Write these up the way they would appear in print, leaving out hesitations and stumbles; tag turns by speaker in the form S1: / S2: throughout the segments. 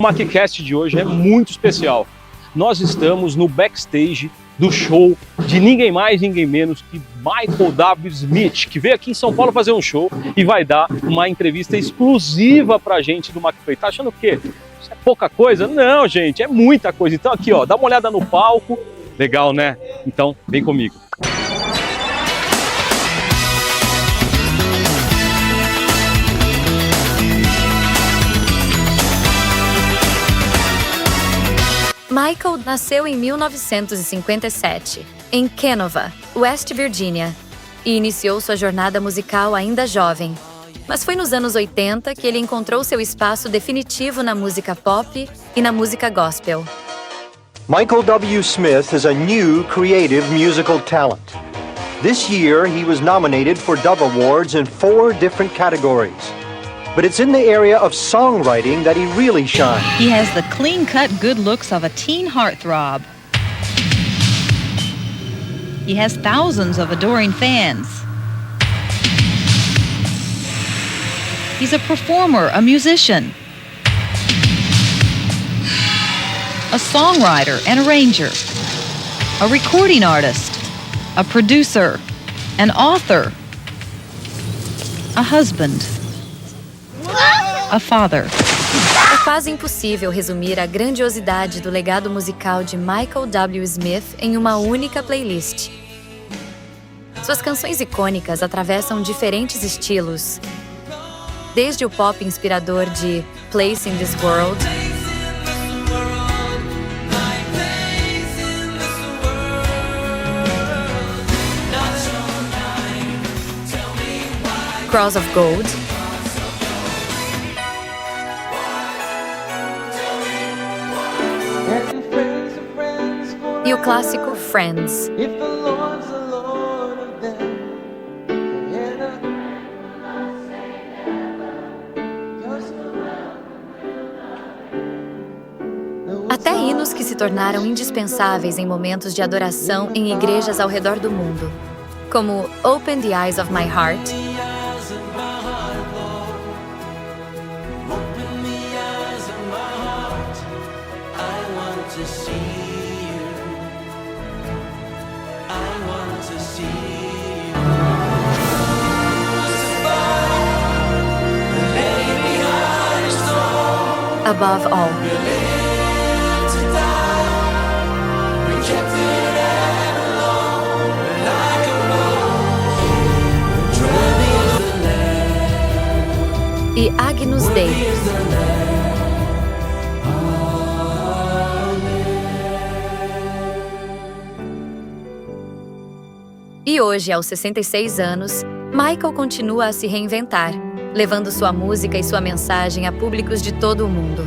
S1: O MACKCAST de hoje é muito especial. Nós estamos no backstage do show de ninguém mais, ninguém menos que Michael W. Smith, que veio aqui em São Paulo fazer um show e vai dar uma entrevista exclusiva pra gente do MackPlay. Tá achando o quê? Isso é pouca coisa? Não, gente, é muita coisa. Então aqui, ó, dá uma olhada no palco. Legal, né? Então, vem comigo.
S2: Michael nasceu em 1957, em Kenova, West Virginia, e iniciou sua jornada musical ainda jovem. Mas foi nos anos 80 que ele encontrou seu espaço definitivo na música pop e na música gospel.
S3: Michael W. Smith is a new creative musical talent. This year, he was nominated for Dove Awards in 4 different categories. But it's in the area of songwriting that he really shines.
S4: He has the clean-cut good looks of a teen heartthrob. He has thousands of adoring fans. He's a performer, a musician, a songwriter and arranger, a recording artist, a producer, an author, a husband, a father.
S2: É quase impossível resumir a grandiosidade do legado musical de Michael W. Smith em uma única playlist. Suas canções icônicas atravessam diferentes estilos, desde o pop inspirador de Place in This World, Cross of Gold, e o clássico Friends. Até hinos que se tornaram indispensáveis em momentos de adoração em igrejas ao redor do mundo, como Open the Eyes of My Heart, Above All. E Agnus Dei. E hoje, aos 66 anos, Michael continua a se reinventar, levando sua música e sua mensagem a públicos de todo o mundo.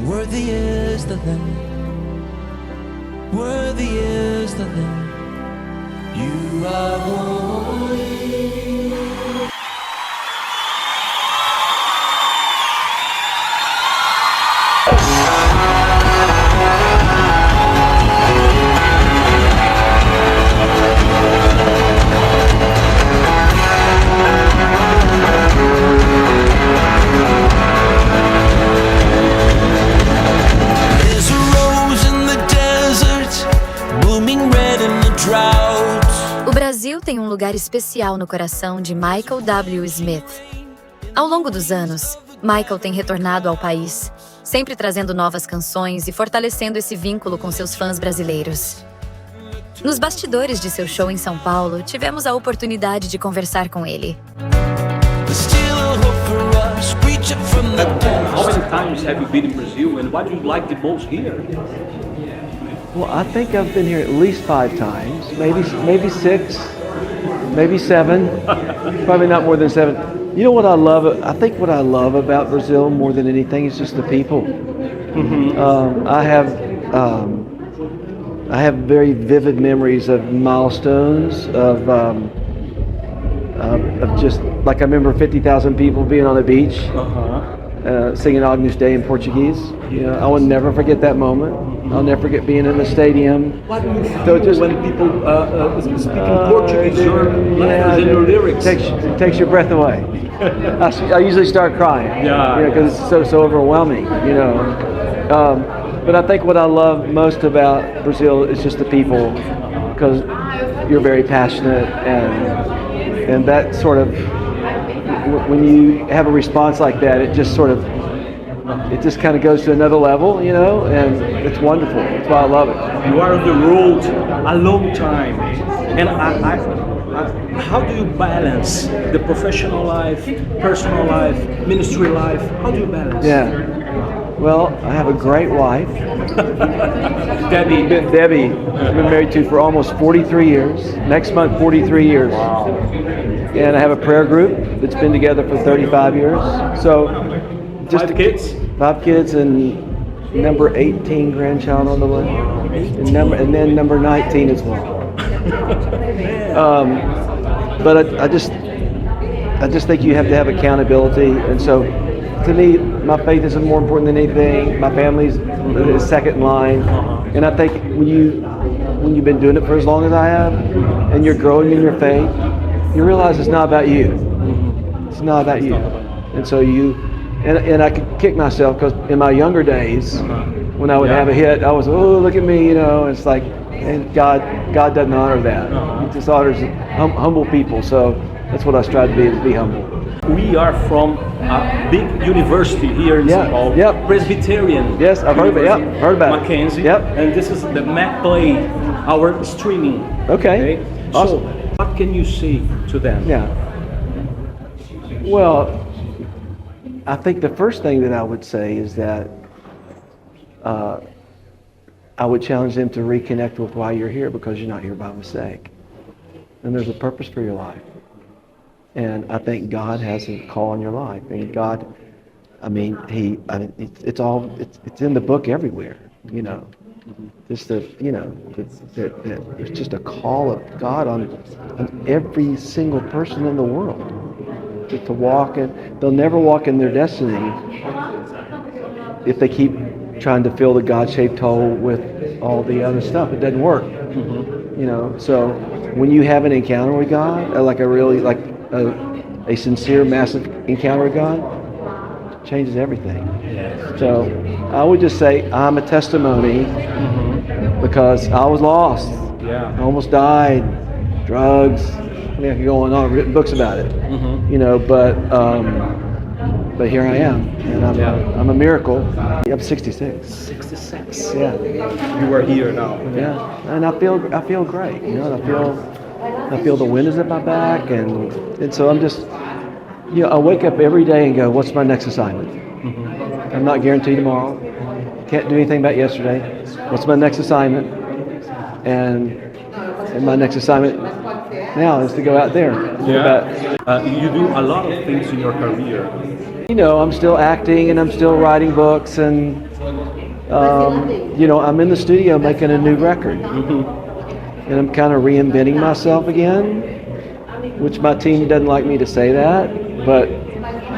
S5: Worthy is the Lamb, worthy is the Lamb, you are holy.
S2: O Brasil tem um lugar especial no coração de Michael W. Smith. Ao longo dos anos, Michael tem retornado ao país, sempre trazendo novas canções e fortalecendo esse vínculo com seus fãs brasileiros. Nos bastidores de seu show em São Paulo, tivemos a oportunidade de conversar com ele.
S1: How many times have you been in Brazil and what do you like the most here?
S6: Well, I think I've been here at least 5 times, maybe 6, maybe 7, probably not more than 7. You know what I love? I think what I love about Brazil more than anything is just the people. Mm-hmm. I have very vivid memories of milestones, of just like I remember 50,000 people being on the beach. Singing Agnus Dei in Portuguese. You know, I will never forget that moment. I'll never forget being in the stadium.
S1: What do you feel when people speaking Portuguese or letters in your lyrics?
S6: It takes your breath away. I usually start crying. Yeah. Because it's so overwhelming. You know. But I think what I love most about Brazil is just the people, because you're very passionate, and that sort of, when you have a response like that, it just kind of goes to another level, you know, and it's wonderful. That's why I love it.
S1: You are on the road a long time, and how do you balance the professional life, personal life, ministry life? How do you balance?
S6: Yeah. Well, I have a great wife.
S1: Debbie.
S6: Debbie, I've been married to for almost 43 years. Next month, 43 years.
S1: Wow.
S6: And I have a prayer group that's been together for 35 years. So, just
S1: 5 kids?
S6: 5 kids and number 18 grandchild on the way. And then number 19 as well. But I just think you have to have accountability, and so to me, my faith is more important than anything. My family's second in line, and I think when you've been doing it for as long as I have, and you're growing in your faith, you realize it's not about you. It's not about you, and so and I could kick myself because in my younger days, when I would have a hit, I was, oh, look at me, you know. It's like, and God doesn't honor that. He just honors humble people. So that's what I strive to be, is be humble.
S1: We are from a big university here in São Paulo.
S6: Yep.
S1: Presbyterian.
S6: Yes, I've heard about it. Yep, heard about it.
S1: Mackenzie.
S6: Yep.
S1: And this is the MackPlay, our streaming.
S6: Okay. Awesome.
S1: So, what can you say to them?
S6: Yeah. Well, I think the first thing that I would say is that I would challenge them to reconnect with why you're here, because you're not here by mistake. And there's a purpose for your life. And I think God has a call on your life. And God, it's in the book everywhere, you know. It's just a call of God on every single person in the world to walk in. They'll never walk in their destiny if they keep trying to fill the God-shaped hole with all the other stuff. It doesn't work. You know, so when you have an encounter with God, a sincere, massive encounter with God, it changes everything. So I would just say I'm a testimony because I was lost. I almost died. Drugs. I mean, I could go on. I've written books about it. You know, but here I am, and I'm a miracle. I'm 66.
S1: 66.
S6: Yeah.
S1: You are here now.
S6: Yeah, and I feel great. You know, I feel the wind is at my back, and so I'm just, you know, I wake up every day and go, what's my next assignment? I'm not guaranteed tomorrow. Can't do anything about yesterday. What's my next assignment? And my next assignment now is to go out there.
S1: You do a lot of things in your career.
S6: You know, I'm still acting and I'm still writing books, and you know, I'm in the studio making a new record, and I'm kind of reinventing myself again, which my team doesn't like me to say that, but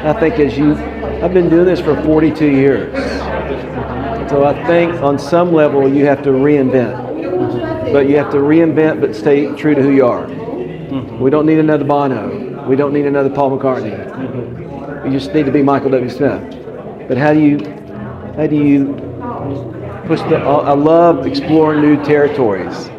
S6: I think I've been doing this for 42 years, so I think on some level you have to reinvent, but you have to reinvent but stay true to who you are. We don't need another Bono. We don't need another Paul McCartney. You just need to be Michael W. Smith. But how do you push I love exploring new territories.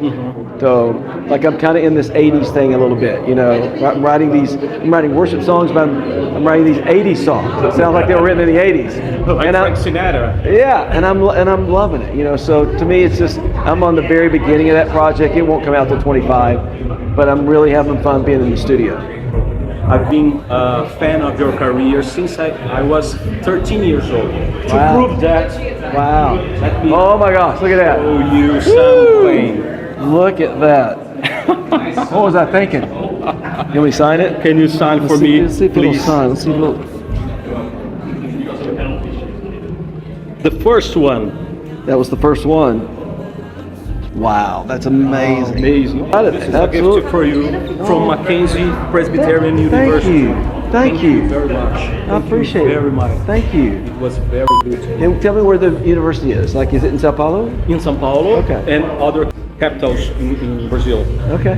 S6: So, like, I'm kind of in this 80s thing a little bit, you know. I'm writing worship songs, but I'm writing these 80s songs. It sounds like they were written in the 80s.
S1: Like Frank Sinatra.
S6: Yeah, and I'm loving it, you know. So to me, it's just, I'm on the very beginning of that project. It won't come out till 25, but I'm really having fun being in the studio.
S1: I've been a fan of your career since I was 13 years old. To prove that, let me
S6: oh my gosh, look at that.
S1: show you something.
S6: Look at that. What was I thinking? Can we sign it?
S1: Can you sign for me,
S6: Let's see if
S1: please?
S6: it'll sign. Let's see if it'll...
S1: The first one.
S6: That was the first one. Wow, that's amazing.
S1: Amazing. This is a gift for you from Mackenzie Presbyterian University.
S6: Thank you
S1: very much.
S6: I appreciate it
S1: very much.
S6: Thank you.
S1: It was very good.
S6: And tell me where the university is. Like, is it in Sao Paulo?
S1: In São Paulo,
S6: Okay.
S1: and other capitals in Brazil.
S6: Okay.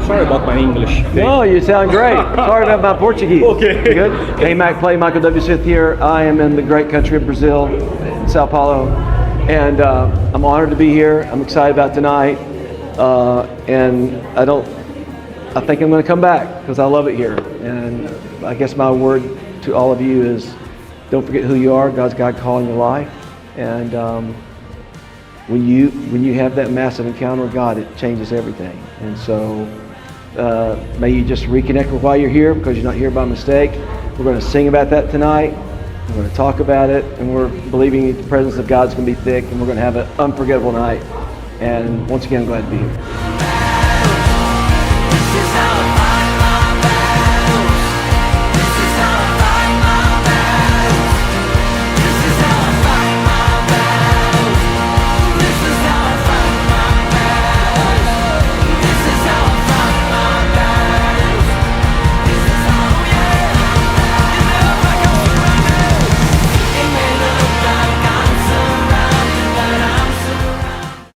S1: Sorry about my English.
S6: No, you sound great. Sorry about my Portuguese.
S1: Okay.
S6: Good. Hey, MackPlay, Michael W. Smith here. I am in the great country of Brazil. in Sao Paulo, and I'm honored to be here. I'm excited about tonight, and I think I'm going to come back because I love it here. And I guess my word to all of you is, don't forget who you are. God's got a call in your life, and when you have that massive encounter with God, it changes everything. And so may you just reconnect with why you're here, because you're not here by mistake. We're going to sing about that tonight. We're going to talk about it, and we're believing the presence of God's going to be thick, and we're going to have an unforgettable night. And once again, I'm glad to be here.